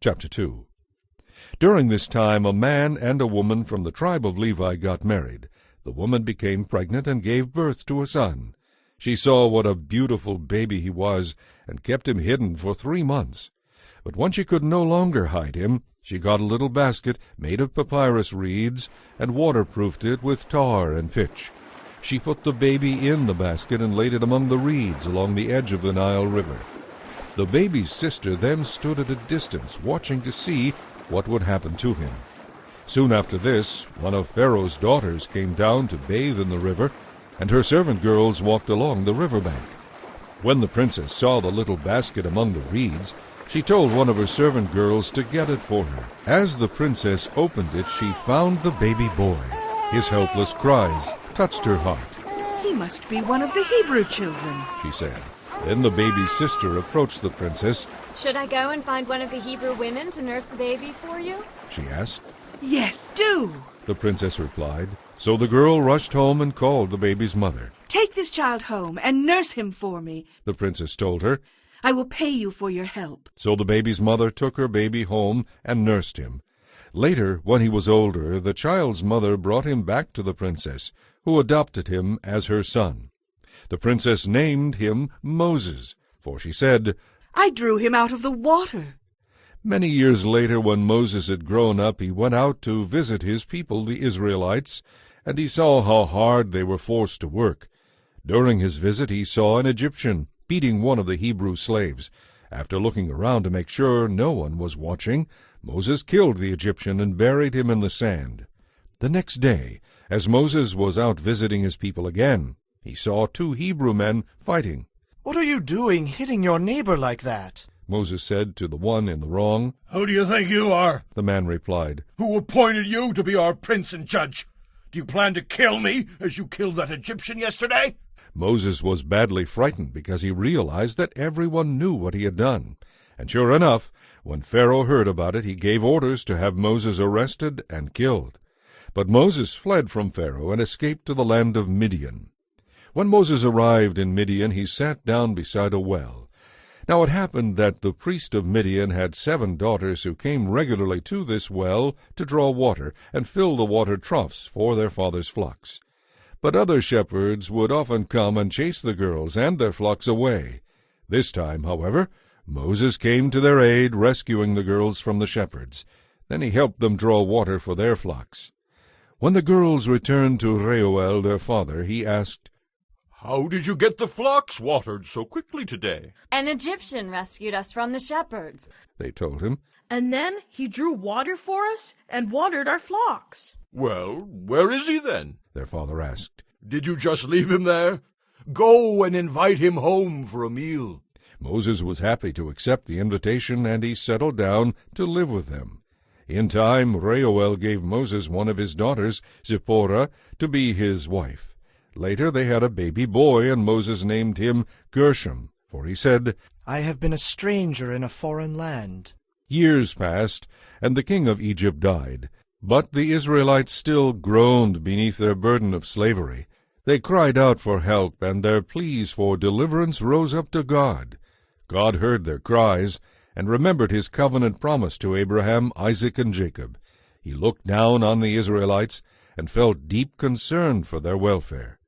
Chapter 2. During this time a man and a woman from the tribe of Levi got married. The woman became pregnant and gave birth to a son. She saw what a beautiful baby he was, and kept him hidden for 3 months. But when she could no longer hide him, she got a little basket made of papyrus reeds, and waterproofed it with tar and pitch. She put the baby in the basket and laid it among the reeds along the edge of the Nile River. The baby's sister then stood at a distance, watching to see what would happen to him. Soon after this, one of Pharaoh's daughters came down to bathe in the river, and her servant girls walked along the river bank. When the princess saw the little basket among the reeds, she told one of her servant girls to get it for her. As the princess opened it, she found the baby boy. His helpless cries touched her heart. "He must be one of the Hebrew children," she said. Then the baby's sister approached the princess. "Should I go and find one of the Hebrew women to nurse the baby for you?" she asked. "Yes, do," the princess replied. So the girl rushed home and called the baby's mother. "Take this child home and nurse him for me," the princess told her. "I will pay you for your help." So the baby's mother took her baby home and nursed him. Later, when he was older, the child's mother brought him back to the princess, who adopted him as her son. The princess named him Moses, for she said, "I drew him out of the water." Many years later, when Moses had grown up, he went out to visit his people, the Israelites, and he saw how hard they were forced to work. During his visit, he saw an Egyptian beating one of the Hebrew slaves. After looking around to make sure no one was watching, Moses killed the Egyptian and buried him in the sand. The next day, as Moses was out visiting his people again, he saw 2 Hebrew men fighting. "What are you doing, hitting your neighbor like that?" Moses said to the one in the wrong. "Who do you think you are?" The man replied. "Who appointed you to be our prince and judge? Do you plan to kill me as you killed that Egyptian yesterday?" Moses was badly frightened because he realized that everyone knew what he had done. And sure enough, when Pharaoh heard about it, he gave orders to have Moses arrested and killed. But Moses fled from Pharaoh and escaped to the land of Midian. When Moses arrived in Midian, he sat down beside a well. Now it happened that the priest of Midian had 7 daughters who came regularly to this well to draw water and fill the water troughs for their father's flocks. But other shepherds would often come and chase the girls and their flocks away. This time, however, Moses came to their aid, rescuing the girls from the shepherds. Then he helped them draw water for their flocks. When the girls returned to Reuel, their father, he asked, "How did you get the flocks watered so quickly today?" "An Egyptian rescued us from the shepherds," they told him. "And then he drew water for us and watered our flocks." "Well, where is he then?" their father asked. "Did you just leave him there? Go and invite him home for a meal." Moses was happy to accept the invitation, and he settled down to live with them. In time, Reuel gave Moses one of his daughters, Zipporah, to be his wife. Later they had a baby boy, and Moses named him Gershom, for he said, "I have been a stranger in a foreign land." Years passed, and the king of Egypt died. But the Israelites still groaned beneath their burden of slavery. They cried out for help, and their pleas for deliverance rose up to God. God heard their cries, and remembered his covenant promise to Abraham, Isaac, and Jacob. He looked down on the Israelites, and felt deep concern for their welfare.